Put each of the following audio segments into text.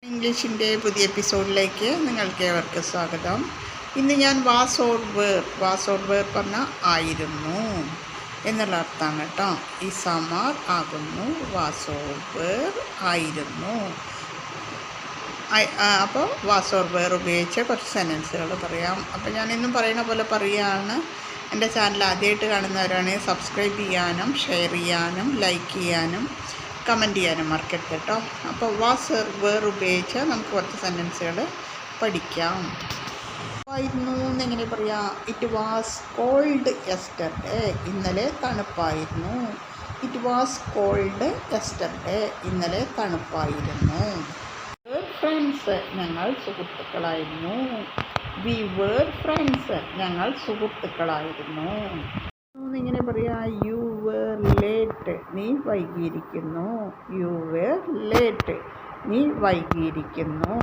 ഇംഗ്ലീഷിൻ്റെ പുതിയ എപ്പിസോഡിലേക്ക് നിങ്ങൾക്കേവർക്കും സ്വാഗതം. ഇന്ന് ഞാൻ വാസ് ഓർ വേർ പറഞ്ഞാൽ ആയിരുന്നു എന്നുള്ള അർത്ഥമാണ് കേട്ടോ. ഈ സമാർ ആകുന്നു, വാസ് ഓർ വേർ ആയിരുന്നു. അപ്പോൾ വാസ് ഓർ വേർ ഉപയോഗിച്ച് കുറച്ച് സെൻറ്റൻസുകൾ പറയാം. അപ്പോൾ ഞാൻ ഇന്നും പറയുന്ന പോലെ പറയുകയാണ്. എൻ്റെ ചാനൽ ആദ്യമായിട്ട് കാണുന്നവരാണെങ്കിൽ സബ്സ്ക്രൈബ് ചെയ്യാനും ഷെയർ ചെയ്യാനും ലൈക്ക് ചെയ്യാനും കമൻറ്റ് ചെയ്യാനും മറക്കരുത് കേട്ടോ. അപ്പോൾ വാസ് വേർ ഉപയോഗിച്ച് നമുക്ക് കുറച്ച് സെൻറ്റൻസുകൾ പഠിക്കാം. ആയിരുന്നു എന്നെങ്ങനെ പറയാം? It was cold yesterday. ഇന്നലെ തണുപ്പായിരുന്നു. It was cold yesterday. ഇന്നലെ തണുപ്പായിരുന്നു. ഫ്രണ്ട്സ്. ഞങ്ങൾ സുഹൃത്തുക്കളായിരുന്നു. We were friends. ഞങ്ങൾ സുഹൃത്തുക്കളായിരുന്നു. ഇങ്ങനെ പറയാം. You were late. നീ വൈകിയിരിക്കുന്നു. U were late. നീ വൈകിയിരിക്കുന്നു.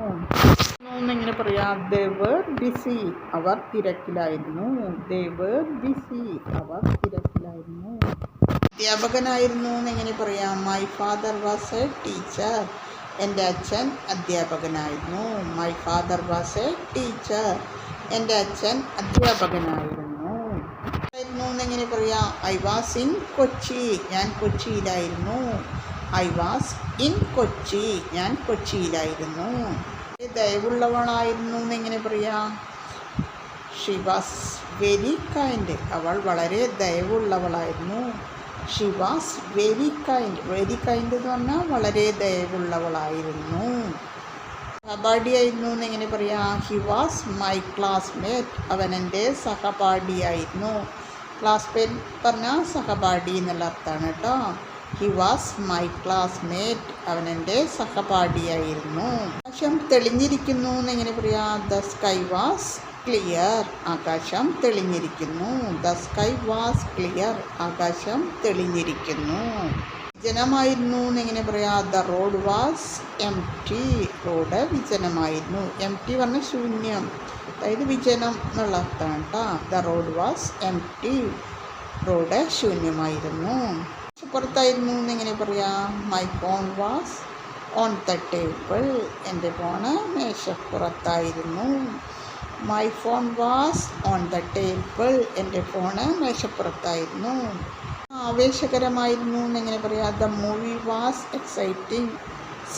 ഇങ്ങനെ പറയാം. They were BC. അവർ തിരക്കിലായിരുന്നു. They were BC. അവർ തിരക്കിലായിരുന്നു. അധ്യാപകനായിരുന്നു എന്നെങ്ങനെ പറയാം? My father was a teacher. എൻ്റെ അച്ഛൻ അധ്യാപകനായിരുന്നു. My father was a teacher. എൻ്റെ അച്ഛൻ അധ്യാപകനായിരുന്നു. എന്നെങ്ങനെ പറയാം? I was in Kochi. ഞാൻ കൊച്ചിയിലായിരുന്നു. I was in Kochi. ഞാൻ കൊച്ചിയിലായിരുന്നു. ദയവുള്ളവളായിരുന്നു എന്നെങ്ങനെ പറയാം? She was very kind. അവൾ വളരെ ദയവുള്ളവളായിരുന്നു. She was very kind. Very kind എന്ന് പറഞ്ഞാൽ വളരെ ദയവുള്ളവളായിരുന്നു. സഹപാഠിയായിരുന്നു എന്നെങ്ങനെ പറയാം? He was my classmate. അവൻ എൻ്റെ സഹപാഠിയായിരുന്നു. ക്ലാസ്മേറ്റ് പറഞ്ഞാൽ സഹപാഠി എന്നുള്ള അർത്ഥമാണ് കേട്ടോ. He was my classmate. അവൻ എൻ്റെ സഹപാഠിയായിരുന്നു. ആകാശം തെളിഞ്ഞിരിക്കുന്നു എന്നെങ്ങനെ പറയാം? The sky was clear. ആകാശം തെളിഞ്ഞിരിക്കുന്നു. The sky was clear. ആകാശം തെളിഞ്ഞിരിക്കുന്നു. വിജനമായിരുന്നു എന്നെങ്ങനെ പറയാം? The road was empty. Road വിജനമായിരുന്നു. എംപ്റ്റി പറഞ്ഞാൽ ശൂന്യം, അതായത് വിജനം എന്നുള്ള അർത്ഥമാണ് കേട്ടോ. The road was empty. Road ശൂന്യമായിരുന്നു. പുറത്തായിരുന്നു എന്നെങ്ങനെ പറയാം? My phone was on the table. എൻ്റെ ഫോണ് മേശപ്പുറത്തായിരുന്നു. My phone was on the table. എൻ്റെ ഫോണ് മേശപ്പുറത്തായിരുന്നു. ആവേശകരമായിരുന്നു എന്നെങ്ങനെ പറയാം? The movie was exciting.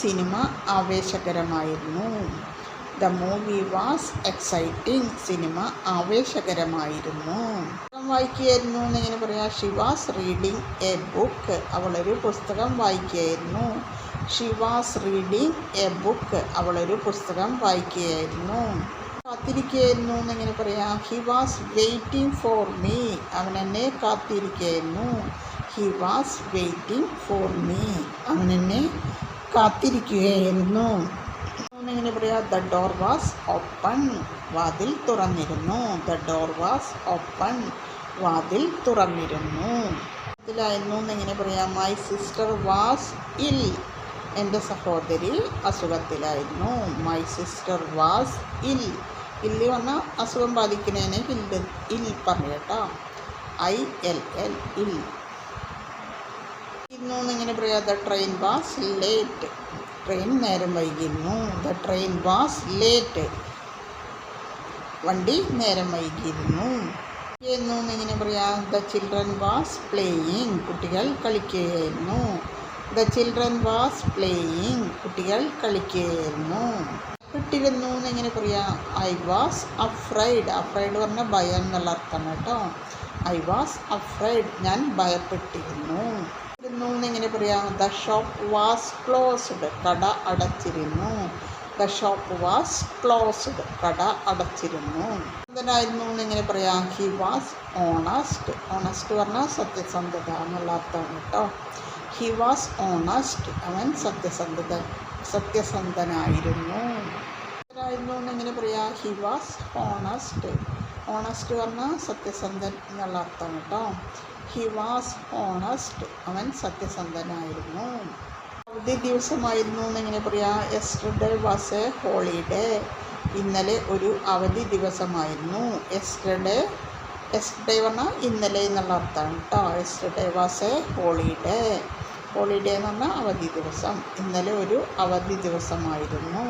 Cinema ആവേശകരമായിരുന്നു. The movie was exciting. Cinema ആവേശകരമായിരുന്നു. വായിക്കുകയായിരുന്നു എന്നെങ്ങനെ പറയാം? She was reading a book. അവളൊരു പുസ്തകം വായിക്കുകയായിരുന്നു. She was reading a book. അവളൊരു പുസ്തകം വായിക്കുകയായിരുന്നു. കാത്തിരിക്കുകയായിരുന്നു എന്നെങ്ങനെ പറയാം? He was waiting for me. അവൻ എന്നെ കാത്തിരിക്കുകയായിരുന്നു. He was waiting for me. അവൻ എന്നെ കാത്തിരിക്കുകയായിരുന്നു. എന്നെങ്ങനെ പറയാം? The door was open. വാതിൽ തുറന്നിരുന്നു. The door was open. വാതിൽ തുറന്നിരുന്നു. ഇതിലായിരുന്നു എന്നെങ്ങനെ പറയാം? മൈ സിസ്റ്റർ വാസ് ഇൽ. എൻ്റെ സഹോദരി അസുഖത്തിലായിരുന്നു. മൈ സിസ്റ്റർ വാസ് ഇൽ. ഇല്ല് പറഞ്ഞാൽ അസുഖം ബാധിക്കുന്നതിനെ ഇൽ പറഞ്ഞു കേട്ടോ. ILL ഇൽ. ഇന്നു എങ്ങനെ പറയാം? The train was late. Train നേരം വൈകിയിരുന്നു. The train was late. വണ്ടി നേരം വൈകിയിരുന്നു. എങ്ങനെ പറയാം? The children was playing. കുട്ടികൾ കളിക്കുകയായിരുന്നു. The children was playing. കുട്ടികൾ കളിക്കുകയായിരുന്നു. ഭയപ്പെട്ടിരുന്നു എന്നെങ്ങനെ പറയാം? I was afraid. അഫ്രൈഡ് പറഞ്ഞാൽ ഭയം എന്നുള്ള അർത്ഥമാണ് കേട്ടോ. I was afraid. ഞാൻ ഭയപ്പെട്ടിരുന്നു. എന്നെങ്ങനെ പറയാം? The shop was closed. കട അടച്ചിരുന്നു. The shop was closed. കട അടച്ചിരുന്നു. എന്തായിരുന്നു എന്നെങ്ങനെ പറയാം? He was honest. ഓണസ്റ്റ് പറഞ്ഞാൽ സത്യസന്ധത എന്നുള്ള അർത്ഥമാണ് കേട്ടോ. He was honest. അവൻ സത്യസന്ധനായിരുന്നു. എന്നെങ്ങനെ പറയാം? He was honest. ഓണസ്റ്റ് പറഞ്ഞാൽ സത്യസന്ധൻ എന്നുള്ള അർത്ഥം കേട്ടോ. He was honest. അവൻ സത്യസന്ധനായിരുന്നു. അവധി ദിവസമായിരുന്നു എന്നെങ്ങനെ പറയാം? Yesterday was A holiday. ഇന്നലെ ഒരു അവധി ദിവസമായിരുന്നു. യെസ്റ്റർഡേ പറഞ്ഞാൽ ഇന്നലെ എന്നുള്ള അർത്ഥമാണ് കേട്ടോ. Yesterday was A holiday. Holiday എന്ന് പറഞ്ഞാൽ അവധി ദിവസം. ഇന്നലെ ഒരു അവധി ദിവസമായിരുന്നു.